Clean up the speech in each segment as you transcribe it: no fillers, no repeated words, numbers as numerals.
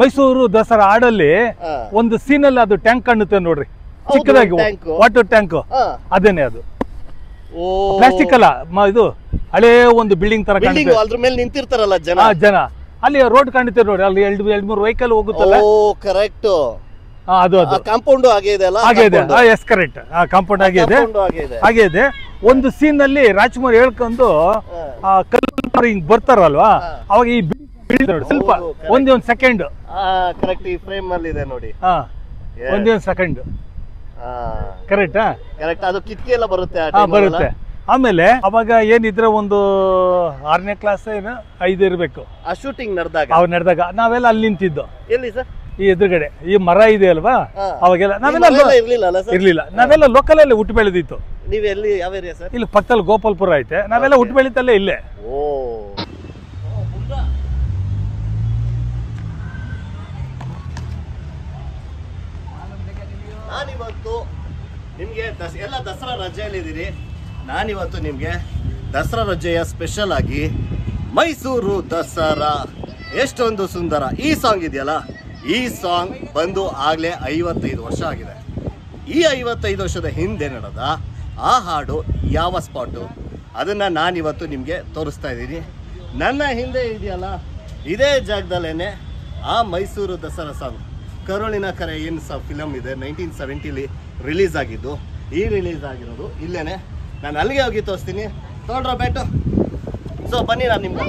ಮೈಸೂರು ದಸರಾ ಹಾಡಲ್ಲಿ ಒಂದು ಸೀನಲ್ಲಿ ಅದು ಟ್ಯಾಂಕ್ ಕಾಣುತ್ತೆ ನೋಡ್ರಿ, ಚಿಕ್ಕದಾಗಿ ವಾಟರ್ ಟ್ಯಾಂಕ್, ಅದೇನೆ ಅದು. ಪ್ಲಾಸ್ಟಿಕ್ ಅಲ್ಲ, ಇದು ಹಳೇ ಒಂದು ಬಿಲ್ಡಿಂಗ್ ತರ ಕಾಣುತ್ತೆ. ಅದ್ರ ಮೇಲೆ ನಿಂತಿರ್ತಾರಲ್ಲ ಜನ, ಅಲ್ಲಿ ರೋಡ್ ಕಾಣುತ್ತೆ ನೋಡಿ, ಅಲ್ಲಿ 2-3 ವೆಹಿಕಲ್ ಹೋಗುತ್ತಲ್ಲ. ಕರೆಕ್ಟ್, ಅದು ಅದು ಕಾಂಪೌಂಡ್ ಹಾಗೆ ಇದೆ ಅಲ್ಲ? ಹಾಗೆ ಇದೆ, ಎಸ್ ಕರೆಕ್ಟ್, ಕಾಂಪೌಂಡ್ ಹಾಗೆ ಇದೆ. ಒಂದು ಸೀನ್ ನಲ್ಲಿ ರಾಜ್ಕುಮಾರ್ ಹೇಳ್ಕೊಂಡು ಹಿಂಗ್ ಬರ್ತಾರಲ್ವಾ, ಅವಾಗ ಈ ಸ್ವಲ್ಪ ಒಂದೇ ಒಂದು ಸೆಕೆಂಡ್ ಕರೆಕ್ಟ್ ಈ ಫ್ರೇಮ್ ಅಲ್ಲಿ ಇದೆ ನೋಡಿ, ಒಂದೇ ಒಂದು ಸೆಕೆಂಡ್ ಕರೆಕ್ಟ್ ಕರೆಕ್ಟ್. ಅದು ಕಿಟಕಿ ಎಲ್ಲ ಬರುತ್ತೆ. ಆಮೇಲೆ ಅವಾಗ ಏನಿದ್ರೆ ಒಂದು 6ನೇ ಕ್ಲಾಸ್ ಏನೋ 5 ಇರ್ಬೇಕು. ಆ ಶೂಟಿಂಗ್ ನಡೆದಾಗ ನಾವೆಲ್ಲ ಅಲ್ಲಿ ನಿಂತಿದ್ದು. ಎಲ್ಲಿ ಸರ್? ಈ ಎದುರುಗಡೆ ಈ ಮರ ಇದೆ ಅಲ್ವಾ, ಅವಾಗೆಲ್ಲ ನಾವೆಲ್ಲ ಇರ್ಲಿಲ್ಲ, ನಾವೆಲ್ಲ ಲೋಕಲ್ ಅಲ್ಲಿ ಹುಟ್ಟು ಬೆಳೆದಿತ್ತು. ನೀವು ಎಲ್ಲಿ, ಯಾವ ಏರಿಯಾ ಸರ್? ಇಲ್ಲಿ ಪಕ್ಕದಲ್ಲಿ ಗೋಪಾಲ್ಪುರ ಐತೆ, ನಾವೆಲ್ಲ ಹುಟ್ಟು ಬೆಳಿತಲ್ಲೇ ಇಲ್ಲೇ. ನಾನಿವತ್ತು ನಿಮ್ಗೆ ಎಲ್ಲ ದಸರಾ ರಜೆಯಲ್ಲಿ ಇದ್ದೀರಿ. ನಾನಿವತ್ತು ನಿಮ್ಗೆ ದಸರಾ ರಜೆಯ ಸ್ಪೆಷಲ್ ಆಗಿ ಮೈಸೂರು ದಸರಾ ಎಷ್ಟೊಂದು ಸುಂದರ ಈ ಸಾಂಗ್ ಇದೆಯಲ್ಲ, ಈ ಸಾಂಗ್ ಬಂದು ಆಗ್ಲೇ 55 ವರ್ಷ ಆಗಿದೆ. ಈ 55 ವರ್ಷದ ಹಿಂದೆ ನಡೆದ ಆ ಹಾಡು ಯಾವ ಸ್ಪಾಟು, ಅದನ್ನ ನಾನಿವತ್ತು ನಿಮ್ಗೆ ತೋರಿಸ್ತಾ ಇದ್ದೀನಿ. ನನ್ನ ಹಿಂದೆ ಇದೆಯಲ್ಲ, ಇದೇ ಜಾಗದಲ್ಲೇನೆ ಆ ಮೈಸೂರು ದಸರಾ ಸಾಂಗ್ ಕರುಳಿನ ಕರೆ ಏನು ಫಿಲಮ್ ಇದೆ 1970 ರಿಲೀಸ್ ಆಗಿದ್ದು. ಈ ರಿಲೀಸ್ ಆಗಿರೋದು ಇಲ್ಲೇನೆ. ನಾನು ಅಲ್ಲಿಗೆ ಹೋಗಿ ತೋರಿಸ್ತೀನಿ, ತೊಗೊಂಡ್ರ ಬ್ಯಾಟು. ಸೊ ಬನ್ನಿ, ನಾನು ನಿಮ್ಗೆ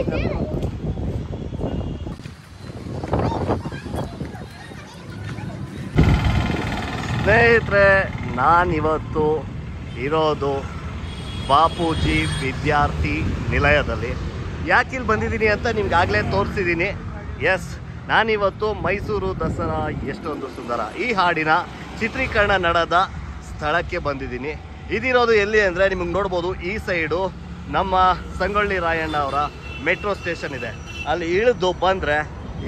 ಸ್ನೇಹಿತರೆ, ನಾನಿವತ್ತು ಇರೋದು ಬಾಪೂಜಿ ವಿದ್ಯಾರ್ಥಿ ನಿಲಯದಲ್ಲಿ. ಯಾಕಿಲ್ಲಿ ಬಂದಿದ್ದೀನಿ ಅಂತ ನಿಮ್ಗೆ ಆಗಲೇ ತೋರಿಸಿದ್ದೀನಿ. ಎಸ್, ನಾನಿವತ್ತು ಮೈಸೂರು ದಸರಾ ಎಷ್ಟೊಂದು ಸುಂದರ ಈ ಹಾಡಿನ ಚಿತ್ರೀಕರಣ ನಡೆದ ಸ್ಥಳಕ್ಕೆ ಬಂದಿದ್ದೀನಿ. ಇದಿರೋದು ಎಲ್ಲಿ ಅಂದರೆ ನಿಮಗೆ ನೋಡ್ಬೋದು, ಈ ಸೈಡು ನಮ್ಮ ಸಂಗೊಳ್ಳಿ ರಾಯಣ್ಣ ಅವರ ಮೆಟ್ರೋ ಸ್ಟೇಷನ್ ಇದೆ. ಅಲ್ಲಿ ಇಳಿದು ಬಂದರೆ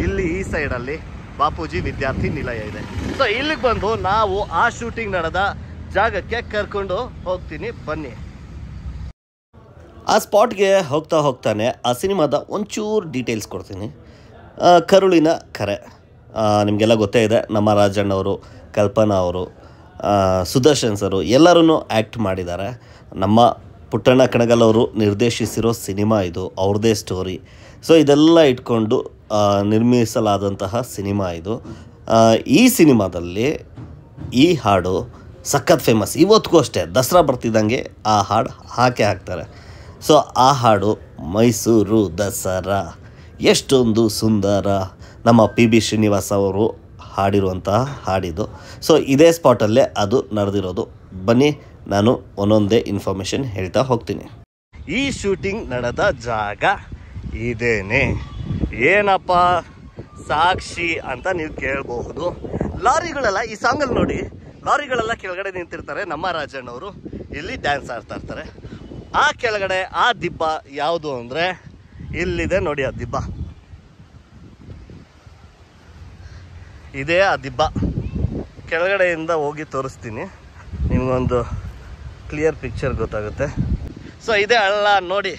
ಇಲ್ಲಿ ಈ ಸೈಡಲ್ಲಿ ಬಾಪೂಜಿ ವಿದ್ಯಾರ್ಥಿ ನಿಲಯ ಇದೆ. ಸೊ ಇಲ್ಲಿಗೆ ಬಂದು ನಾವು ಆ ಶೂಟಿಂಗ್ ನಡೆದ ಜಾಗಕ್ಕೆ ಕರ್ಕೊಂಡು ಹೋಗ್ತೀನಿ, ಬನ್ನಿ. ಆ ಸ್ಪಾಟ್ಗೆ ಹೋಗ್ತಾನೆ ಆ ಸಿನಿಮಾದ ಒಂಚೂರು ಡೀಟೇಲ್ಸ್ ಕೊಡ್ತೀನಿ. ಕರುಳಿನ ಕರೆ ನಿಮಗೆಲ್ಲ ಗೊತ್ತೇ ಇದೆ. ನಮ್ಮ ರಾಜಣ್ಣವರು, ಕಲ್ಪನಾ ಅವರು, ಸುದರ್ಶನ್ ಸರು ಎಲ್ಲರೂ ಆ್ಯಕ್ಟ್ ಮಾಡಿದ್ದಾರೆ. ನಮ್ಮ ಪುಟ್ಟಣ್ಣ ಕಣಗಾಲ್ ಅವರು ನಿರ್ದೇಶಿಸಿರೋ ಸಿನಿಮಾ ಇದು, ಅವ್ರದ್ದೇ ಸ್ಟೋರಿ. ಸೊ ಇದೆಲ್ಲ ಇಟ್ಕೊಂಡು ನಿರ್ಮಿಸಲಾದಂತಹ ಸಿನಿಮಾ ಇದು. ಈ ಸಿನಿಮಾದಲ್ಲಿ ಈ ಹಾಡು ಸಖತ್ ಫೇಮಸ್. ಇವತ್ತಿಗೂ ಅಷ್ಟೇ ದಸರಾ ಬರ್ತಿದ್ದಂಗೆ ಆ ಹಾಡು ಹಾಕ್ತಾರೆ. ಸೊ ಆ ಹಾಡು ಮೈಸೂರು ದಸರಾ ಎಷ್ಟೊಂದು ಸುಂದರ, ನಮ್ಮ PB ಶ್ರೀನಿವಾಸ್ ಅವರು ಹಾಡಿರುವಂತಹ ಹಾಡಿದು. ಸೊ ಇದೇ ಸ್ಪಾಟಲ್ಲೇ ಅದು ನಡೆದಿರೋದು. ಬನ್ನಿ, ನಾನು ಒಂದೊಂದೇ ಇನ್ಫಾರ್ಮೇಷನ್ ಹೇಳ್ತಾ ಹೋಗ್ತೀನಿ. ಈ ಶೂಟಿಂಗ್ ನಡೆದ ಜಾಗ ಇದೇನೆ. ಏನಪ್ಪ ಸಾಕ್ಷಿ ಅಂತ ನೀವು ಕೇಳಬಹುದು. ಲಾರಿಗಳೆಲ್ಲ ಈ ಸಾಂಗಲ್ಲಿ ನೋಡಿ, ಲಾರಿಗಳೆಲ್ಲ ಕೆಳಗಡೆ ನಿಂತಿರ್ತಾರೆ. ನಮ್ಮ ರಾಜಣ್ಣವರು ಇಲ್ಲಿ ಡ್ಯಾನ್ಸ್ ಆಡ್ತಾ ಇರ್ತಾರೆ. ಆ ಕೆಳಗಡೆ ಆ ದಿಬ್ಬ ಯಾವುದು ಅಂದರೆ ಇಲ್ಲಿದೆ ನೋಡಿ, ಆ ದಿಬ್ಬ ಇದೇ. ಆ ದಿಬ್ಬ ಕೆಳಗಡೆಯಿಂದ ಹೋಗಿ ತೋರಿಸ್ತೀನಿ, ನಿಮಗೊಂದು ಕ್ಲಿಯರ್ ಪಿಕ್ಚರ್ ಗೊತ್ತಾಗುತ್ತೆ. ಸೊ ಇದೇ ಹಳ್ಳ ನೋಡಿ,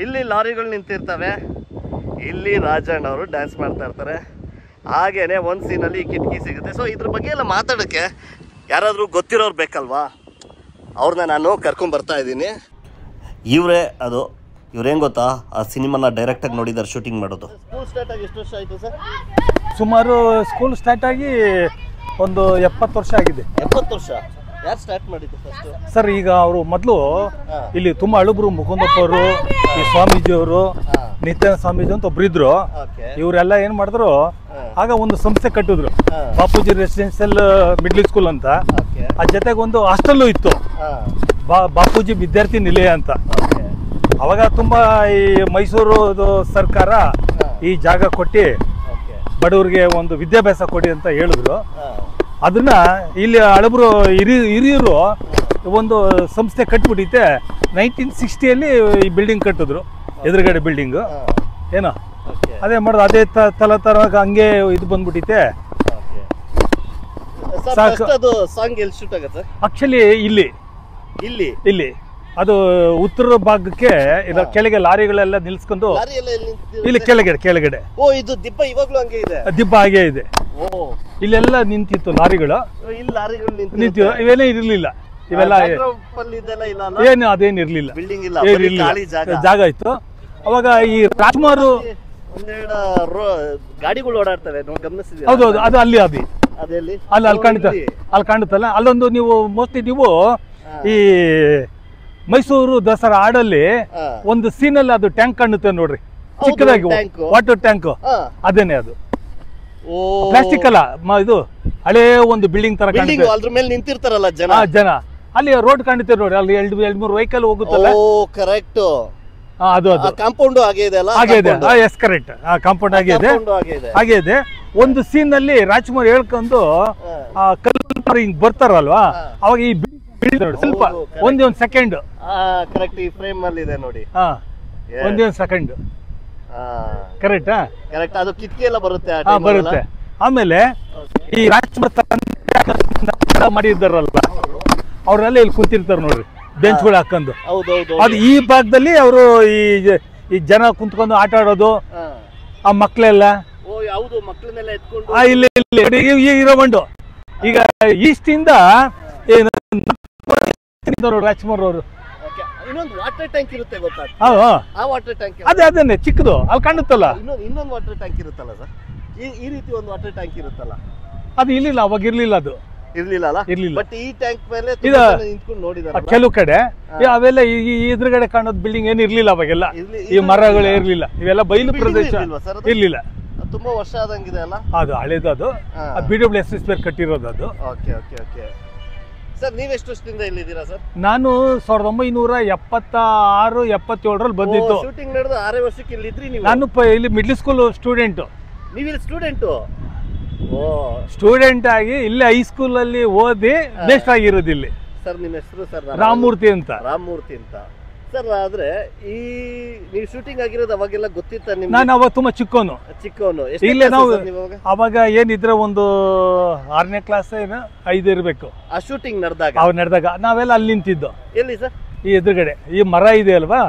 ಇಲ್ಲಿ ಲಾರಿಗಳು ನಿಂತಿರ್ತವೆ, ಇಲ್ಲಿ ರಾಜಣ್ಣವರು ಡ್ಯಾನ್ಸ್ ಮಾಡ್ತಾ ಇರ್ತಾರೆ. ಹಾಗೇನೆ ಒಂದು ಸೀನಲ್ಲಿ ಕಿಟಕಿ ಸಿಗುತ್ತೆ. ಸೊ ಇದ್ರ ಬಗ್ಗೆ ಎಲ್ಲ ಮಾತಾಡೋಕ್ಕೆ ಯಾರಾದರೂ ಗೊತ್ತಿರೋರು ಬೇಕಲ್ವಾ, ಅವ್ರನ್ನ ನಾನು ಕರ್ಕೊಂಬರ್ತಾ ಇದ್ದೀನಿ. ಇವರೇ ಅದು. ಇವ್ರೇನು ಗೊತ್ತಾ, ಆ ಸಿನಿಮಾನ ಡೈರೆಕ್ಟಾಗಿ ನೋಡಿದ್ದಾರೆ ಶೂಟಿಂಗ್ ಮಾಡೋದು. ಸ್ಕೂಲ್ ಸ್ಟಾರ್ಟ್ ಆಗಿ ಎಷ್ಟು ವರ್ಷ ಆಯಿತು ಸರ್? ಸುಮಾರು ಸ್ಕೂಲ್ ಸ್ಟಾರ್ಟ್ ಆಗಿ ಒಂದು 70 ವರ್ಷ ಆಗಿದೆ. 70 ವರ್ಷ? ಯಾರು ಸ್ಟಾರ್ಟ್ ಮಾಡಿದ್ದು ಫಸ್ಟ್ ಸರ್? ಈಗ ಅವರು ಮೊದಲು ಇಲ್ಲಿ ತುಂಬಾ ಹಳುಬ್ರು, ಮುಕುಂದಪ್ಪವರು, ಈ ಸ್ವಾಮೀಜಿಯವರು, ನಿತ್ಯಾನಂದ ಸ್ವಾಮೀಜಿ ಅಂತ ಒಬ್ರು ಇದ್ರು. ಇವರೆಲ್ಲ ಏನ್ ಮಾಡಿದ್ರು, ಆಗ ಒಂದು ಸಂಸ್ಥೆ ಕಟ್ಟಿದ್ರು, ಬಾಪೂಜಿ ರೆಸಿಡೆನ್ಷಿಯಲ್ ಮಿಡ್ಲ್ ಸ್ಕೂಲ್ ಅಂತ. ಆ ಜೊತೆಗೆ ಒಂದು ಹಾಸ್ಟೆಲ್ ಇತ್ತು, ಬಾಪೂಜಿ ವಿದ್ಯಾರ್ಥಿ ನಿಲಯ ಅಂತ. ಅವಾಗ ತುಂಬಾ ಈ ಮೈಸೂರು ಸರ್ಕಾರ ಈ ಜಾಗ ಕೊಟ್ಟು ಬಡವರಿಗೆ ಒಂದು ವಿದ್ಯಾಭ್ಯಾಸ ಕೊಡಿ ಅಂತ ಹೇಳಿದ್ರು. ಅದನ್ನ ಇಲ್ಲಿ ಹಳಬ್ರು ಹಿರಿಯರು ಒಂದು ಸಂಸ್ಥೆ ಕಟ್ಬಿಟ್ಟಿತ್ತೆ. 1960 ಈ ಬಿಲ್ಡಿಂಗ್ ಕಟ್ಟಿದ್ರು, ಎದುರುಗಡೆ ಬಿಲ್ಡಿಂಗ್ ಏನೋ ಅದೇ ಮಾಡೋದು. ಅದೇ ತರ ಹಂಗೆ ಇದು ಬಂದ್ಬಿಟ್ಟಿತ್ತೆ. ಆಕ್ಚುಲಿ ಇಲ್ಲಿ ಅದು ಉತ್ತರ ಭಾಗಕ್ಕೆ ಇದು ಕೆಳಗೆ ಲಾರಿಗಳೆಲ್ಲ ನಿಲ್ಸ್ಕೊಂಡು ಲಾರಿ ಎಲ್ಲ ಎಲ್ಲಿ ನಿಂತಿದೆ? ಇಲ್ಲಿ ಕೆಳಗಡೆ ಓ ಇದು ದಿಬ್ಬ ಇವಾಗ್ಲೂ ಹಂಗೆ ಇದೆ. ದಿಬ್ಬ ಹಾಗೆ ಇದೆ. ಓ ಇಲ್ಲೆಲ್ಲ ನಿಂತಿತ್ತು ಲಾರಿಗಳು, ಇಲ್ಲಿ ಲಾರಿಗಳು ನಿಂತಿತ್ತು. ಇವೇನೇ ಇರ್ಲಿಲ್ಲ, ಇವೆಲ್ಲ ಇದೆಲ್ಲ ಇಲ್ಲ, ಏನು ಅದೇನು ಇರ್ಲಿಲ್ಲ, ಬಿಲ್ಡಿಂಗ್ ಇಲ್ಲ, ಬರೀ ಖಾಲಿ ಜಾಗ. ಜಾಗ ಇತ್ತು. ಅವಾಗ ಈ ರಾಜ್ಕುಮಾರ್ ಒಂದೆರಡು ಗಾಡಿಗಳು ಓಡಾಡ್ತವೆ ನೋಡಿ, ಗಮನಿಸಿದ್ಯಾ? ಹೌದೌದು, ಅದು ಅಲ್ಲಿ ಅಲ್ಲಿ ಅದೆಲ್ಲಿ ಅಲ್ಲಿ ಕಾಣುತ್ತಲ್ಲ. ಅಲ್ಲೊಂದು ನೀವು ಮೋಸ್ಟ್ಲಿ ನೀವು ಈ ಮೈಸೂರು ದಸರಾ ಹಾಡಲ್ಲಿ ಒಂದು ಸೀನಲ್ಲಿ ಅದು ಟ್ಯಾಂಕ್ ಕಾಣುತ್ತೆ ನೋಡ್ರಿ, ಚಿಕ್ಕದಾಗಿ ವಾಟರ್ ಟ್ಯಾಂಕ್, ಅದೇನೆ ಅದು. ಪ್ಲಾಸ್ಟಿಕ್ ಅಲ್ಲ, ಇದು ಹಳೇ ಒಂದು ಬಿಲ್ಡಿಂಗ್ ತರ ಕಾಣುತ್ತೆ. ಅದ್ರ ಮೇಲೆ ನಿಂತಿರ್ತಾರಲ್ಲ ಜನ, ಅಲ್ಲಿ ರೋಡ್ ಕಾಣುತ್ತೆ ನೋಡಿ, ಅಲ್ಲಿ ಎರಡು ಮೂರು ವೆಹಿಕಲ್ ಹೋಗುತ್ತಲ್ಲ. ಕರೆಕ್ಟ್, ಅದು ಅದು ಕಾಂಪೌಂಡ್ ಹಾಗೆ ಇದೆ ಅಲ್ಲ? ಹಾಗೆ ಇದೆ, ಎಸ್ ಕರೆಕ್ಟ್, ಕಾಂಪೌಂಡ್ ಹಾಗೆ ಇದೆ. ಒಂದು ಸೀನ್ ನಲ್ಲಿ ರಾಜ್ಕುಮಾರ್ ಹೇಳ್ಕೊಂಡು ಕಲ್ಪನೆ ಹಿಂಗ್ ಬರ್ತಾರಲ್ವಾ, ಅವಾಗ ಈ ಸ್ವಲ್ಪ ಒಂದೇ ಸೆಕೆಂಡ್ ಕರೆಕ್ಟ್ ಈ ಫ್ರೇಮ್ ಅಲ್ಲಿ ಇದೆ ನೋಡಿ, ಒಂದೇ ಸೆಕೆಂಡ್ ಕರೆಕ್ಟ್ ಕರೆಕ್ಟ್. ಅದು ಕಿಟಕಿ ಎಲ್ಲ ಬರುತ್ತೆ, ಬರುತ್ತೆ. ಆಮೇಲೆ ಈ ರಾಜ್ಕುಮಾರ್ ಮಾಡಿದ್ದಾರಲ್ವಾ, ಅವ್ರೆಲ್ಲ ಇಲ್ಲಿ ಕೂತಿರ್ತಾರೆ ನೋಡ್ರಿ, ಬೆಂಚ್ಗಳು ಹಾಕೊಂಡು. ಅದು ಈ ಭಾಗದಲ್ಲಿ ಅವರು ಈ ಜನ ಕುಂತ್ಕೊಂಡು ಆಟ ಆಡೋದು, ಆ ಮಕ್ಳೆಲ್ಲ ಇಲ್ಲಿ ಇರೋ ಬಂಡು. ಈಗ ಈಸ್ಟ್ ಇಂದ ರಾಜ್ಕುಮಾರ್ ಅವರು ಇನ್ನೊಂದು ವಾಟರ್ ಟ್ಯಾಂಕ್ ಇರುತ್ತೆ ಗೊತ್ತಾ? ಆ ವಾಟರ್ ಟ್ಯಾಂಕ್ ಅದೇನೆ ಚಿಕ್ಕದು ಅಲ್ಲಿ ಕಾಣುತ್ತಲ್ಲ. ಇನ್ನೊಂದು ವಾಟರ್ ಟ್ಯಾಂಕ್ ಇರುತ್ತಲ್ಲ ಸರ್, ಈ ರೀತಿ ಒಂದು ವಾಟರ್ ಟ್ಯಾಂಕ್ ಇರುತ್ತಲ್ಲ, ಅದು ಇರ್ಲಿಲ್ಲ, ಅವಾಗ ಇರ್ಲಿಲ್ಲ, ಅದು ಇರ್ಲಿಲ್ಲ ಅಲ್ಲ? ಇರ್ಲಿಲ್ಲ. ಬಟ್ ಈ ಟ್ಯಾಂಕ್ ಮೇಲೆ ನಿಂತ್ಕೊಂಡು ನೋಡಿದಾರೆ ಕೆಲವು ಕಡೆ. ಅವೆಲ್ಲ ಈ ಎದುರುಗಡೆ ಕಾಣೋದು ಬಿಲ್ಡಿಂಗ್ ಏನು ಇರ್ಲಿಲ್ಲ ಅವಾಗೆಲ್ಲ, ಈ ಮರಗಳು ಇರ್ಲಿಲ್ಲ, ಇವೆಲ್ಲ ಬಯಲು ಪ್ರದೇಶ ಇರ್ಲಿಲ್ಲ. ತುಂಬಾ ವರ್ಷ ಆದಂಗಿದೆ ಅಲ್ಲ ಅದು, ಹಳೇದು. ಅದು BWSS ಕಟ್ಟಿರೋದು ಅದು. ಓಕೆ ಓಕೆ ಓಕೆ ಸರ್, ನೀವೆಷ್ಟು ವರ್ಷದಿಂದ ಇಲ್ಲಿದ್ದೀರಾ ಸರ್? ನಾನು 1976, 77ರಲ್ಲಿ ಬಂದಿದ್ದು. ಶೂಟಿಂಗ್ ನಡೆದು 6 ವರ್ಷಕ್ಕೆ ಇಲ್ಲಿದ್ರಿ ನೀವು? ನಾನು ಇಲ್ಲಿ ಮಿಡ್ಲ್ ಸ್ಕೂಲ್ ಸ್ಟೂಡೆಂಟ್. ನೀವು ಇಲ್ಲಿ ಸ್ಟೂಡೆಂಟು? ಸ್ಟೂಡೆಂಟ್ ಆಗಿ ಇಲ್ಲಿ ಹೈಸ್ಕೂಲ್ ಅಲ್ಲಿ ಓದಿ ಬೆಸ್ಟ್ ಆಗಿರೋದು ಇಲ್ಲಿ. ಸರ್ ನಿಮ್ಮ ಹೆಸರು? ಸರ್ ರಾಮಮೂರ್ತಿ ಅಂತ. ರಾಮಮೂರ್ತಿ ಅಂತ ಸರ್. ಆದ್ರೆ ಈ ನೀವು ಶೂಟಿಂಗ್ ಆಗಿರೋದು ಅವಾಗೆಲ್ಲ ಗೊತ್ತಿತ್ತ ನಿಮ್ಗೆ? ನಾನು ಅವಾಗ ತುಂಬಾ ಚಿಕ್ಕವನು. ಇಲ್ಲೇ ನಾವು ಅವಾಗ ಏನಿದ್ರೆ ಒಂದು 6ನೇ ಕ್ಲಾಸ್ ಏನೋ 5 ಇರ್ಬೇಕು. ಆ ಶೂಟಿಂಗ್ ನಡೆದಾಗ ನಾವೆಲ್ಲ ಅಲ್ಲಿ ನಿಂತಿದ್ದು. ಎಲ್ಲಿ ಸರ್? ಈ ಎದುರುಗಡೆ ಈ ಮರ ಇದೆ ಅಲ್ವಾ,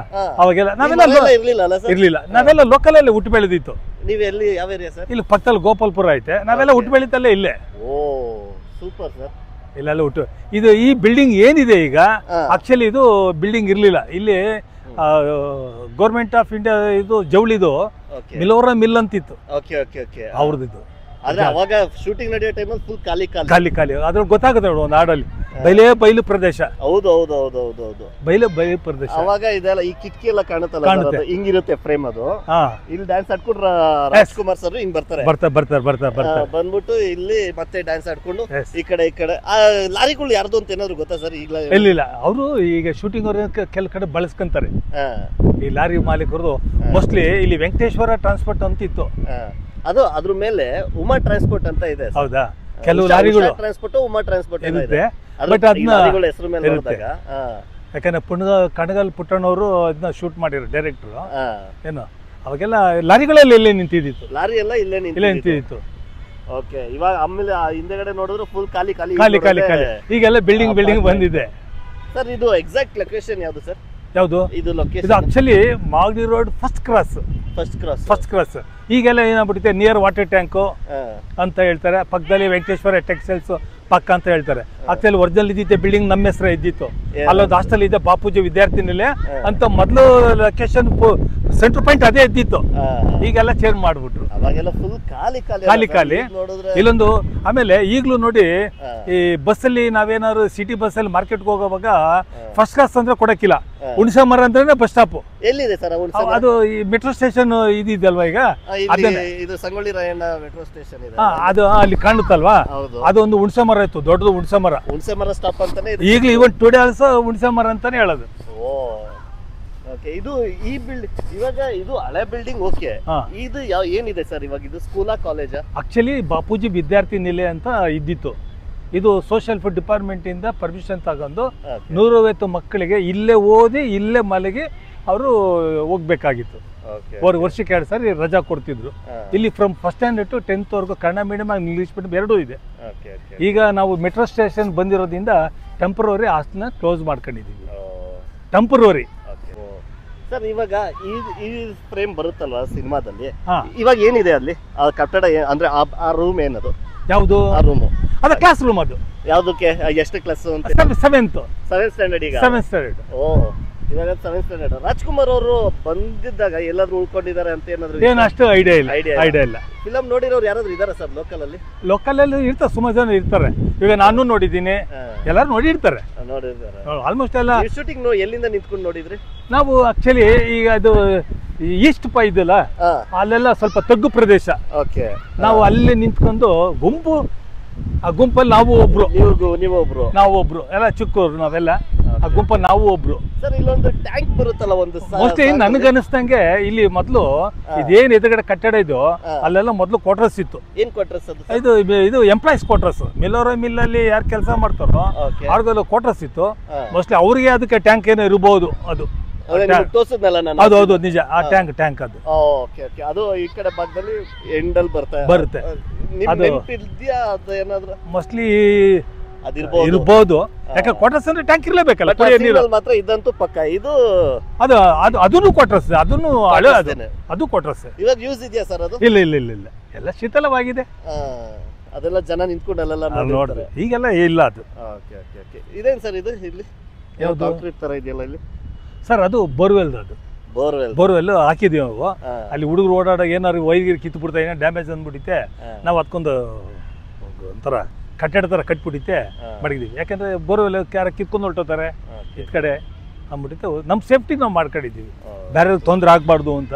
ಅವಾಗೆಲ್ಲ ನಾವೆಲ್ಲ ಇರ್ಲಿಲ್ಲ, ನಾವೆಲ್ಲ ಲೋಕಲ್ ಅಲ್ಲಿ ಹುಟ್ಟು ಬೆಳೆದಿತ್ತು. ನೀವು ಎಲ್ಲಿ, ಯಾವ ಏರಿಯಾ ಸರ್? ಇಲ್ಲಿ ಪಕ್ಕದಲ್ಲಿ ಗೋಪಾಲ್ಪುರ ಐತೆ, ನಾವೆಲ್ಲ ಹುಟ್ಟು ಬೆಳೀತಲ್ಲೇ ಇಲ್ಲೇ. ಓ ಸೂಪರ್ ಸರ್. ಇಲ್ಲೆಲ್ಲ ಹುಟ್ಟು ಇದು ಈ ಬಿಲ್ಡಿಂಗ್ ಏನಿದೆ ಈಗ, ಆಕ್ಚುಲಿ ಇದು ಬಿಲ್ಡಿಂಗ್ ಇರ್ಲಿಲ್ಲ ಇಲ್ಲಿ. ಗೌರ್ಮೆಂಟ್ ಆಫ್ ಇಂಡಿಯಾ ಇದು ಜವಳಿದು ಮಿಲೋರಾ ಮಿಲ್ ಅಂತಿತ್ತು ಅವ್ರದ್ದು. ಆದ್ರೆ ಅವಾಗ ಶೂಟಿಂಗ್ ನಡೆಯೋ ಟೈಮಲ್ಲಿ ಫುಲ್ ಖಾಲಿ ಅದ್ರಲ್ಲಿ ಗೊತ್ತಾಗುತ್ತೆ ನೋಡಿ, ಒಂದು ಹಾಡಲ್ಲಿ ಬಯಲು ಪ್ರದೇಶ. ಹೌದು ಬಯಲು ಪ್ರದೇಶ. ಅವಾಗ ಇದೆಲ್ಲ ಈ ಕಿಟಕಿ ಎಲ್ಲ ಕಾಣುತ್ತಲ್ಲ, ಹಿಂಗಿರುತ್ತೆ ಫ್ರೇಮ್. ಅದು ಇಲ್ಲಿ ಡ್ಯಾನ್ಸ್ ಆಡ್ಕೊಂಡ್ರ ರಾಜ್ಕುಮಾರ್ ಸರ್ ಹಿಂಗ್ ಬರ್ತಾರೆ, ಬಂದ್ಬಿಟ್ಟು ಇಲ್ಲಿ ಮತ್ತೆ ಡ್ಯಾನ್ಸ್ ಆಡ್ಕೊಂಡು ಈ ಕಡೆ ಲಾರಿಗಳು ಯಾರ್ದು ಅಂತ ಏನಾದ್ರು ಗೊತ್ತಾ ಸರ್? ಈಗಲೇ ಇಲ್ಲ, ಅವರು ಈಗ ಶೂಟಿಂಗ್ ಅವ್ರ ಕೆಲ ಕಡೆ ಬಳಸ್ಕೊಂತಾರೆ ಈ ಲಾರಿ ಮಾಲೀಕರು. ಮೋಸ್ಟ್ಲಿ ಇಲ್ಲಿ ವೆಂಕಟೇಶ್ವರ ಟ್ರಾನ್ಸ್ಪೋರ್ಟ್ ಅಂತಿತ್ತು, ಅದು ಅದ್ರ ಮೇಲೆ ಉಮಾ ಟ್ರಾನ್ಸ್ಪೋರ್ಟ್ ಅಂತ ಇದೆ. ಹೌದಾ? ಕೆಲವು ಲಾರಿಗಳು ಟ್ರಾನ್ಸ್ಪೋರ್ಟ್, ಉಮಾ ಟ್ರಾನ್ಸ್ಪೋರ್ಟ್ ಇರುತ್ತೆ. ಬಟ್ ಅದನ್ನ ಯಾಕಂದ್ರೆ ಕಣಗಲ್ ಪುಟ್ಟಣ್ಣವರು ಅದನ್ನ ಶೂಟ್ ಮಾಡಿರೋ ಡೈರೆಕ್ಟರ್ ಏನು, ಅವಾಗೆಲ್ಲ ಲಾರಿಗಳಲ್ಲಿ ಇಲ್ಲೇ ನಿಂತಿದ್ದಿತ್ತು. ಲಾರಿ ಎಲ್ಲ ಇಲ್ಲೇ ನಿಂತಿದ್ದಿತ್ತು. ಓಕೆ, ಇವಾಗ ಆಮೇಲೆ ಹಿಂದೆಗಡೆ ನೋಡಿದ್ರೆ ಫುಲ್ ಖಾಲಿ. ಈಗೆಲ್ಲ ಬಿಲ್ಡಿಂಗ್ ಬಂದಿದೆ ಸರ್. ಇದು ಎಕ್ಸಾಕ್ಟ್ ಲೊಕೇಶನ್ ಯಾವುದು ಸರ್? ಯಾವುದು ಇದು ಲೊಕೇಶನ್? ಇದು actually Magadi road first cross. ಈಗೆಲ್ಲ ಏನಾಗ್ಬಿಟ್ಟಿದೆ, ನಿಯರ್ ವಾಟರ್ ಟ್ಯಾಂಕು ಅಂತ ಹೇಳ್ತಾರೆ, ಪಕ್ಕದಲ್ಲಿ ವೆಂಕಟೇಶ್ವರ ಟೆಕ್ಸ್ಟೈಲ್ಸ್ ಪಕ್ಕ ಅಂತ ಹೇಳ್ತಾರೆ. ಆಕ್ಚುಲಿ ಒರಿಜಿನಲ್ ಇದ್ದಿದ್ದೆ ಬಿಲ್ಡಿಂಗ್ ನಮ್ಮ ಹೆಸರು ಇದ್ದಿತ್ತು. ಅಲ್ಲೊಂದು ಹಾಸ್ಟೆಲ್ ಇದೆ, ಬಾಪೂಜಿ ವಿದ್ಯಾರ್ಥಿ ನಿಲಯ ಅಂತ. ಮೊದಲು ಲೊಕೇಶನ್ ಸೆಂಟ್ರ್ ಪಾಯಿಂಟ್ ಅದೇ ಇದ್ದಿತ್ತು, ಈಗೆಲ್ಲ ಚೇಂಜ್ ಮಾಡ್ಬಿಟ್ರು. ಖಾಲಿ ಇಲ್ಲೊಂದು. ಆಮೇಲೆ ಈಗಲೂ ನೋಡಿ, ಈ ಬಸ್ಸಲ್ಲಿ ನಾವೇನಾದ್ರು ಸಿಟಿ ಬಸ್ಸಲ್ಲಿ ಮಾರ್ಕೆಟ್ಗೆ ಹೋಗೋವಾಗ ಫಸ್ಟ್ ಕ್ಲಾಸ್ ಅಂದ್ರೆ ಕೊಡಕ್ಕಿಲ್ಲ, ಹುಣಸೆ ಮರ ಅಂದ್ರೆ ಬಸ್ ಸ್ಟಾಪ್. ಎಲ್ಲಿದೆ ಸರ್ ಅದು? ಈ ಮೆಟ್ರೋ ಸ್ಟೇಷನ್ ಇದೆಯಲ್ವಾ ಈಗ, ಸಂಗೊಳ್ಳಿ ರಾಯಣ್ಣ ಮೆಟ್ರೋ ಸ್ಟೇಷನ್ ಇದೆ, ಅದು ಅಲ್ಲಿ ಕಾಣುತ್ತಲ್ವಾ? ಅದೊಂದು ಹುಣಸೆ ಮರ ಇತ್ತು, ದೊಡ್ಡದು ಹುಣಸೆ ಮರ ಸ್ಟಾಪ್ ಅಂತಾನೆ ಈಗಲೂ ಇವನ್ ಟುಡೇ ಆಲ್ಸೋ ಹುಣಸೆ ಮರ ಅಂತಾನೆ ಹೇಳೋದು. ಇದು ಈ ಬಿಲ್ಡಿಂಗ್ ಇವಾಗ ಇದು ಹಳೆ ಬಿಲ್ಡಿಂಗ್. ಓಕೆ, ಇದು ಏನಿದೆ ಸರ್ ಇವಾಗ? ಇದು ಸ್ಕೂಲಾ, ಕಾಲೇಜಾ? ಆಕ್ಚುಲಿ ಬಾಪೂಜಿ ವಿದ್ಯಾರ್ಥಿ ನಿಲಯ ಅಂತ ಇದ್ದಿತ್ತು. ಇದು ಸೋಷಿಯಲ್ ಫುಡ್ ಡಿಪಾರ್ಟ್ಮೆಂಟ್ ಇಂದ ಪರ್ಮಿಷನ್ ತಗೊಂಡು 150 ಮಕ್ಕಳಿಗೆ ಇಲ್ಲೇ ಓದಿ ಇಲ್ಲೇ ಮಲಗಿ ಅವರು ಹೋಗ್ಬೇಕಾಗಿತ್ತು. ವರ್ಷಕ್ಕೆ 2 ಸಾರಿ ರಜಾ ಕೊಡ್ತಿದ್ರು. ಇಲ್ಲಿ from first standard to 10th ವರೆಗೂ ಕನ್ನಡ ಮೀಡಿಯಂ, ಇಂಗ್ಲಿಷ್ ಮೀಡಿಯಂ ಎರಡೂ ಇದೆ. ಈಗ ನಾವು ಮೆಟ್ರೋ ಸ್ಟೇಷನ್ ಬಂದಿರೋದ್ರಿಂದ ಟೆಂಪರರಿ ಹಾಸ್ಟೆಲ್ನ ಕ್ಲೋಸ್ ಮಾಡ್ಕೊಂಡಿದ್ದೀವಿ. ಟೆಂಪರರಿ. ಸರ್ ಇವಾಗ ಈ ಫ್ರೇಮ್ ಬರುತ್ತಲ್ವಾ ಸಿನಿಮಾದಲ್ಲಿ, ಹಾ. ಇವಾಗ ಏನಿದೆ ಅಲ್ಲಿ ಆ ಕಟ್ಟಡ ಅಂದ್ರೆ ಆ ರೂಮ್ ಏನದು? ಯಾವುದು? ಆ ರೂಮು ಅದ ಕ್ಲಾಸ್ ರೂಮ್. ಅದು ಯಾವ್ದಕ್ಕೆ? ಎಷ್ಟು ಕ್ಲಾಸ್ ಅಂತ? 7th standard. ಈಗ 7th ಸ್ಟ್ಯಾಂಡರ್ಡ್. ಓ, ಇವಾಗ 7th ಸ್ಟ್ಯಾಂಡರ್ಡ್. ರಾಜ್ಕುಮಾರ್ ಅವರು ಬಂದಿದ್ದಾಗ ಎಲ್ಲಾದ್ರೂ ಉಳ್ಕೊಂಡಿದ್ದಾರೆ ಅಂತ ಏನಾದ್ರು? ಏನು ಅಷ್ಟು ಐಡಿಯಾ ಇಲ್ಲ. ಫಿಲಂ ನೋಡಿರೋರು ಯಾರಾದ್ರೂ ಇದಾರ ಸರ್ ಲೋಕಲ್ ಅಲ್ಲಿ? ಲೋಕಲ್ ಅಲ್ಲಿ ಇರ್ತಾರೆ, ಸುಮಾರು ಜನ ಇರ್ತಾರೆ. ಈಗ ನಾನು ನೋಡಿದ್ದೀನಿ, ಎಲ್ಲರೂ ನೋಡಿರ್ತಾರೆ ನೋಡಿದ್ದಾರೆ ಆಲ್ಮೋಸ್ಟ್ ಎಲ್ಲ. ಶೂಟಿಂಗ್ ಎಲ್ಲಿಂದ ನಿಂತ್ಕೊಂಡು ನೋಡಿದ್ರಿ? ನಾವು ಆಕ್ಚುಲಿ ಈಗ ಅದು ಈಸ್ಟ್ ಪೈ ಇದಲ್ಲ, ಅಲ್ಲೆಲ್ಲ ಸ್ವಲ್ಪ ತಗ್ಗು ಪ್ರದೇಶ. ಓಕೆ. ನಾವು ಅಲ್ಲಿ ನಿಂತ್ಕೊಂಡು ಗುಂಪು, ಆ ಗುಂಪಲ್ಲಿ ನಾವು ಒಬ್ರು ಎಲ್ಲ ಚಿಕ್ಕವರು ನಾವೆಲ್ಲ. ಆ ಗುಂಪಲ್ಲಿ ನಾವು ಒಬ್ರು. ಸರ್ ಇಲ್ಲೊಂದು ಟ್ಯಾಂಕ್ ಬರುತ್ತಲ್ಲ ಒಂದು, ಮೋಸ್ಟ್ಲಿ ನನ್ಗನ್ನಿಸ್ದಂಗೆ ಇಲ್ಲಿ ಮೊದ್ಲು ಇದೇನ್ ಎದುರುಗಡೆ ಕಟ್ಟಡ ಇದು, ಅಲ್ಲೆಲ್ಲ ಮೊದ್ಲು ಕ್ವಾರ್ಟರ್ಸ್ ಇತ್ತು. ಏನ್ ಕ್ವಾರ್ಟರ್ಸ್ ಅದು? ಇದು ಎಂಪ್ಲಾಯೀಸ್ ಕ್ವಾರ್ಟರ್ಸ್. ಮಿಲ್ ಅಲ್ಲಿ ಯಾರು ಕೆಲಸ ಮಾಡ್ತಾರೋ ಅವ್ರಿಗೆಲ್ಲ ಕ್ವಾರ್ಟರ್ಸ್ ಇತ್ತು. ಮೋಸ್ಟ್ಲಿ ಅವ್ರಿಗೆ ಅದಕ್ಕೆ ಟ್ಯಾಂಕ್ ಏನೋ ಇರಬಹುದು. ಅದು ಹೌದು ನಿಜ. ಆ ಟ್ಯಾಂಕ್ ಅದು. ಅದು ಈ ಕಡೆ ಭಾಗದಲ್ಲಿ ಎಂಡಲ್ ಬರುತ್ತೆ. ಮೋಸ್ಟ್ಲಿ ಇರ್ಬೋದು. ಯಾಕೆ ಕ್ವಾರ್ಟರ್ಸ್ ಅಂದ್ರೆ ಟ್ಯಾಂಕ್ ಇರ್ಲೇಬೇಕಲ್ಲ, ಮಾತ್ರ ಇದಂತೂ ಪಕ್ಕ. ಇದು ಅದನ್ನು ಕ್ವಾರ್ಟರ್ಸ್, ಅದನ್ನು ಹಳೆ ಅದು ಕ್ವಾರ್ಟರ್ಸ್. ಇವಾಗ ಯೂಸ್ ಇದೆಯಾ ಸರ್ ಅದು? ಇಲ್ಲ, ಎಲ್ಲ ಶೀತಲವಾಗಿದೆ. ಅದೆಲ್ಲ ಜನ ನಿಂತ್ಕೊಂಡಲ್ಲ ನೋಡ್ರಿ, ಈಗೆಲ್ಲ ಇಲ್ಲ ಅದು. ಇದೇನ್ ಸರ್ ಇದು? ಇಲ್ಲಿ ಯಾವ್ದು ತರ ಇದೆಯಲ್ಲ ಇಲ್ಲಿ ಸರ್? ಅದು ಬೋರ್ವೆಲ್. ಅದು ಬೋರ್ವೆಲ್ ಹಾಕಿದೀವಿ ನಾವು. ಅಲ್ಲಿ ಹುಡುಗರು ಓಡಾಡೋ ಏನಾದ್ರು ವೈರ್ಗಿರಿ ಕಿತ್ತು ಬಿಡ್ತಾ, ಏನೋ ಡ್ಯಾಮೇಜ್ ಅಂದ್ಬಿಟ್ಟಿತ್ತೆ, ನಾವು ಅದಕ್ಕೊಂದು ಒಂಥರ ಕಟ್ಟಡ ತರ ಕಟ್ಬಿಟ್ಟಿತ್ತೆ ಮಾಡಿದೀವಿ. ಯಾಕಂದ್ರೆ ಬೋರ್ವೆಲ್ ಯಾರ ಕಿತ್ಕೊಂಡು ಹೊರಟೋತಾರೆ ಇದ್ ಕಡೆ ಅಂದ್ಬಿಟ್ಟಿತ್ತೆ. ನಮ್ಮ ಸೇಫ್ಟಿ ನಾವು ಮಾಡ್ಕೊಂಡಿದ್ದೀವಿ, ಬೇರೆ ತೊಂದರೆ ಆಗ್ಬಾರ್ದು ಅಂತ.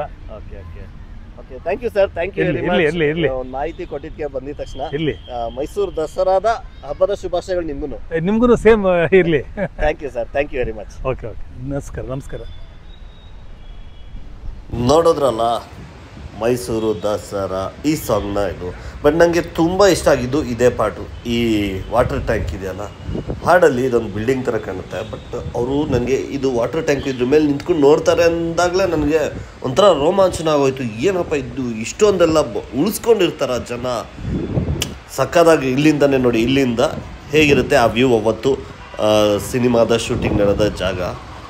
Thank you sir, thank you. ಇರ್ಲಿ ಮಾಹಿತಿ ಕೊಟ್ಟಿದ್ದಕ್ಕೆ ಬಂದಿದ ತಕ್ಷಣ ಇರ್ಲಿ. ಮೈಸೂರು ದಸರಾದ ಹಬ್ಬದ ಶುಭಾಶಯಗಳು ನಿಮ್ಗೂ ಸೇಮ್ ಇರ್ಲಿ. Thank you sir, thank you very much. Okay. ನಮಸ್ಕಾರ. ನೋಡೋದ್ರಲ್ಲ ಮೈಸೂರು ದಸರಾ ಈ ಸಾಂಗ್ನ ಇದು. ಬಟ್ ನನಗೆ ತುಂಬ ಇಷ್ಟ ಆಗಿದ್ದು ಇದೇ ಪಾಟು. ಈ ವಾಟರ್ ಟ್ಯಾಂಕ್ ಇದೆಯಲ್ಲ, ಹಾಡಲ್ಲಿ ಇದೊಂದು ಬಿಲ್ಡಿಂಗ್ ಥರ ಕಾಣುತ್ತೆ. ಬಟ್ ಅವರು ನನಗೆ ಇದು ವಾಟರ್ ಟ್ಯಾಂಕ್ ಇದ್ರ ಮೇಲೆ ನಿಂತ್ಕೊಂಡು ನೋಡ್ತಾರೆ ಅಂದಾಗಲೇ ನನಗೆ ಒಂಥರ ರೋಮಾಂಚನ ಆಗೋಯ್ತು. ಏನಪ್ಪ ಇದು ಇಷ್ಟೊಂದೆಲ್ಲ ಉಳಿಸ್ಕೊಂಡಿರ್ತಾರ ಜನ, ಸಕ್ಕದಾಗಿ. ಇಲ್ಲಿಂದನೇ ನೋಡಿ, ಇಲ್ಲಿಂದ ಹೇಗಿರುತ್ತೆ ಆ ವ್ಯೂ ಅವತ್ತು ಸಿನಿಮಾದ ಶೂಟಿಂಗ್ ನಡೆದ ಜಾಗ.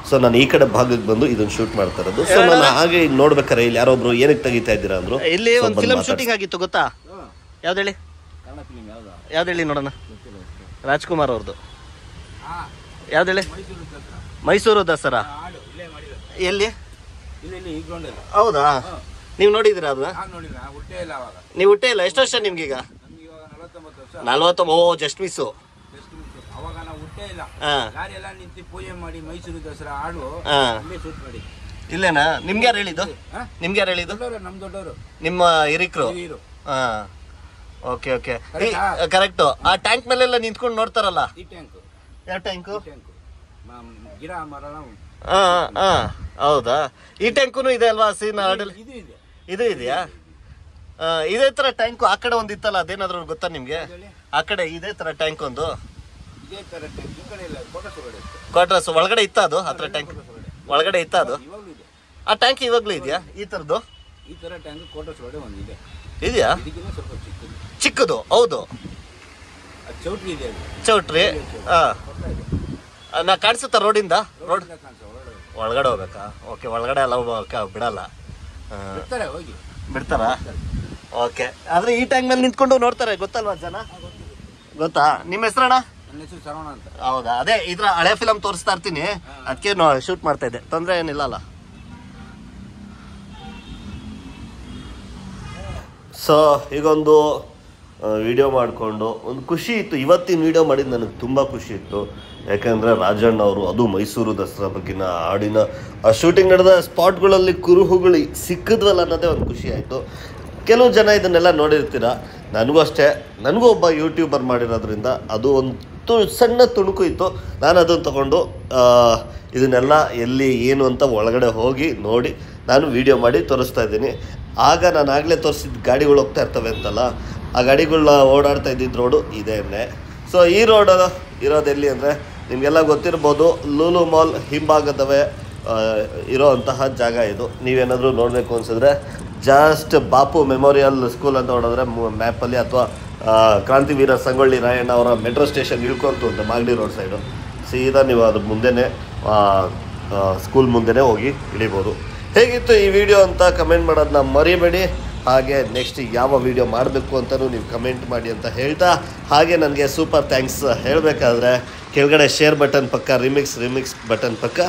ಸೊ ನಾನು ಈ ಕಡೆ ಭಾಗಕ್ಕೆ ಬಂದು ಇದನ್ನು ಶೂಟ್ ಮಾಡ್ತಾ ಇರೋದು. ಸೊ ನಾನು ಹಾಗೆ ನೋಡ್ಬೇಕಾರೆ ಇಲ್ಲಿ ಯಾರೊಬ್ರು ಏನಕ್ಕೆ ತೆಗಿತಾ ಇದ್ದೀರಾ ಅಂದ್ರು. ಇಲ್ಲಿ ಒಂದು ಫಿಲಮ್ ಶೂಟಿಂಗ್ ಆಗಿತ್ತು ಗೊತ್ತಾ? ಯಾವ್ದು ಹೇಳಿ ನೋಡೋಣ. ರಾಜ್ಕುಮಾರ್ ಅವ್ರದ್ದು. ಯಾವ್ದು ಹೇಳಿ? ಮೈಸೂರು ದಸರಾ. ಎಲ್ಲಿ? ಹೌದಾ? ನೀವು ನೋಡಿದಿರಾ ಅದು? ನೀವು ಹುಟ್ಟೇ ಇಲ್ಲ. ಎಷ್ಟು ವರ್ಷ ನಿಮ್ಗೀಗ? 49. ಓ, ಜಸ್ಟ್ ಮಿಸ್ಸು. ಇಲ್ಲೇನಾ? ನಿಮ್ಗೆ ಯಾರು ಹೇಳಿದ್ದು? ನಿಮ್ಮ ಹಿರಿಕರು? ಓಕೆ. ಕರೆಕ್ಟ್. ಆ ಟ್ಯಾಂಕ್ ಮೇಲೆಲ್ಲ ನಿಂತ್ಕೊಂಡು ನೋಡ್ತಾರಲ್ಲ, ಯಾವ ಟ್ಯಾಂಕು? ಹೌದಾ? ಈ ಟ್ಯಾಂಕು ಇದೆ ಅಲ್ವಾ? ಇದು ಇದೆಯಾ? ಇದೇ ತರ ಟ್ಯಾಂಕು ಆ ಕಡೆ ಒಂದು ಇತ್ತಲ್ಲ, ಅದೇನಾದ್ರು ಗೊತ್ತಾ ನಿಮ್ಗೆ? ಆ ಕಡೆ ಇದೇ ತರ ಟ್ಯಾಂಕ್ ಒಂದು ಕ್ವಾರ್ಟರ್ಸ್ ಒಳಗಡೆ ಇತ್ತ ಅದು? ಹತ್ರ ಟ್ಯಾಂಕ್ ಒಳಗಡೆ ಇತ್ತ ಅದು? ಆ ಟ್ಯಾಂಕ್ ಇವಾಗ್ಲೂ ಇದೆಯಾ ಈ ತರದ್ದು? ಇದೆಯಾ? ಚಿಕ್ಕದು. ಹೌದು, ಚೌಟ್ರಿ. ನಾ ಕಾಣಿಸುತ್ತಾ ರೋಡಿಂದ? ರೋಡ್ ಒಳಗಡೆ ಹೋಗ್ಬೇಕಾ? ಓಕೆ, ಒಳಗಡೆ ಎಲ್ಲ ಬಿಡಲ್ಲ, ಬಿಡ್ತಾರ? ಓಕೆ. ಆದ್ರೆ ಈ ಟ್ಯಾಂಕ್ ಮೇಲೆ ನಿಂತ್ಕೊಂಡು ನೋಡ್ತಾರೆ, ಗೊತ್ತಲ್ವಾ ಜನ? ಗೊತ್ತಾ? ನಿಮ್ಮ ಹೆಸರಣ್ಣ? ಹೌದಾ? ಅದೇ ಇದ್ರ ಹಳೆ ಫಿಲಂ ತೋರಿಸ್ತಾ ಇರ್ತೀನಿ, ಅದಕ್ಕೆ ಶೂಟ್ ಮಾಡ್ತಾ ಇದ್ದೆ. ತೊಂದರೆ ಏನಿಲ್ಲ. ಸೊ ಈಗೊಂದು ವಿಡಿಯೋ ಮಾಡಿಕೊಂಡು ಒಂದು ಖುಷಿ ಇತ್ತು. ಇವತ್ತಿನ ವಿಡಿಯೋ ಮಾಡಿದ್ದು ನನಗೆ ತುಂಬ ಖುಷಿ ಇತ್ತು. ಯಾಕಂದರೆ ರಾಜಣ್ಣ ಅವರು ಅದು ಮೈಸೂರು ದಸರಾ ಬಗ್ಗಿನ ಹಾಡಿನ ಆ ಶೂಟಿಂಗ್ ನಡೆದ ಸ್ಪಾಟ್ಗಳಲ್ಲಿ ಕುರುಹುಗಳು ಸಿಕ್ಕಿದ್ವಲ್ಲ ಅನ್ನೋದೇ ಒಂದು ಖುಷಿ ಆಯಿತು. ಕೆಲವು ಜನ ಇದನ್ನೆಲ್ಲ ನೋಡಿರ್ತೀರ, ನನಗೂ ಅಷ್ಟೇ. ನನಗೂ ಒಬ್ಬ ಯೂಟ್ಯೂಬರ್ ಮಾಡಿರೋದ್ರಿಂದ ಅದು ಒಂದು ಸಣ್ಣ ತುಣುಕು ಇತ್ತು. ನಾನು ಅದನ್ನು ತಗೊಂಡು ಇದನ್ನೆಲ್ಲ ಎಲ್ಲಿ ಏನು ಅಂತ ಒಳಗಡೆ ಹೋಗಿ ನೋಡಿ ನಾನು ವಿಡಿಯೋ ಮಾಡಿ ತೋರಿಸ್ತಾ ಇದ್ದೀನಿ. ಆಗ ನಾನು ಆಗಲೇ ತೋರಿಸಿದ ಗಾಡಿಗಳು ಹೋಗ್ತಾ ಇರ್ತವೆ ಅಂತಲ್ಲ, ಆ ಗಾಡಿಗಳನ್ನ ಓಡಾಡ್ತಾ ಇದ್ದಿದ್ದು ರೋಡು ಇದೇನೆ. ಸೊ ಈ ರೋಡ್ ಇರೋದೆಲ್ಲಿ ಅಂದರೆ ನಿಮಗೆಲ್ಲ ಗೊತ್ತಿರ್ಬೋದು, ಲೂಲು ಮಾಲ್ ಹಿಂಭಾಗದವೇ ಇರೋ ಅಂತಹ ಜಾಗ ಇದು. ನೀವೇನಾದರೂ ನೋಡಬೇಕು ಅನಿಸಿದ್ರೆ ಜಸ್ಟ್ ಬಾಪು ಮೆಮೋರಿಯಲ್ ಸ್ಕೂಲ್ ಅಂತ ನೋಡಿದ್ರೆ ಮ್ಯಾಪಲ್ಲಿ, ಅಥವಾ ಕ್ರಾಂತಿವೀರ ಸಂಗೊಳ್ಳಿ ರಾಯಣ್ಣ ಅವರ ಮೆಟ್ರೋ ಸ್ಟೇಷನ್ ಇಳ್ಕೊಂತು ಅಂತ ಮಾಗಡಿ ರೋಡ್ ಸೈಡು ಸೀದಾ ನೀವು ಅದ್ರ ಮುಂದೆನೇ ಸ್ಕೂಲ್ ಮುಂದೆನೇ ಹೋಗಿ ಇಳಿಬೋದು. ಹೇಗಿತ್ತು ಈ ವಿಡಿಯೋ ಅಂತ ಕಮೆಂಟ್ ಮಾಡೋದನ್ನ ಮರಿಬೇಡಿ. ಹಾಗೆ ನೆಕ್ಸ್ಟ್ ಯಾವ ವಿಡಿಯೋ ಮಾಡಬೇಕು ಅಂತಲೂ ನೀವು ಕಮೆಂಟ್ ಮಾಡಿ ಅಂತ ಹೇಳ್ತಾ, ಹಾಗೆ ನನಗೆ ಸೂಪರ್ ಥ್ಯಾಂಕ್ಸ್ ಹೇಳಬೇಕಾದ್ರೆ ಕೆಳಗಡೆ ಶೇರ್ ಬಟನ್ ಪಕ್ಕ ರಿಮಿಕ್ಸ್ ಬಟನ್ ಪಕ್ಕ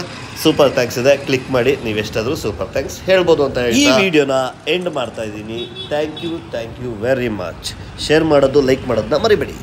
ಸೂಪರ್ ಥ್ಯಾಂಕ್ಸ್ ಇದೆ, ಕ್ಲಿಕ್ ಮಾಡಿ ನೀವು ಎಷ್ಟಾದರೂ ಸೂಪರ್ ಥ್ಯಾಂಕ್ಸ್ ಹೇಳ್ಬೋದು ಅಂತ ಹೇಳಿ ಈ ವಿಡಿಯೋನ ಎಂಡ್ ಮಾಡ್ತಾ ಇದ್ದೀನಿ. Thank you very much. Share ಮಾಡೋದು, ಲೈಕ್ ಮಾಡೋದನ್ನ ಮರಿಬೇಡಿ.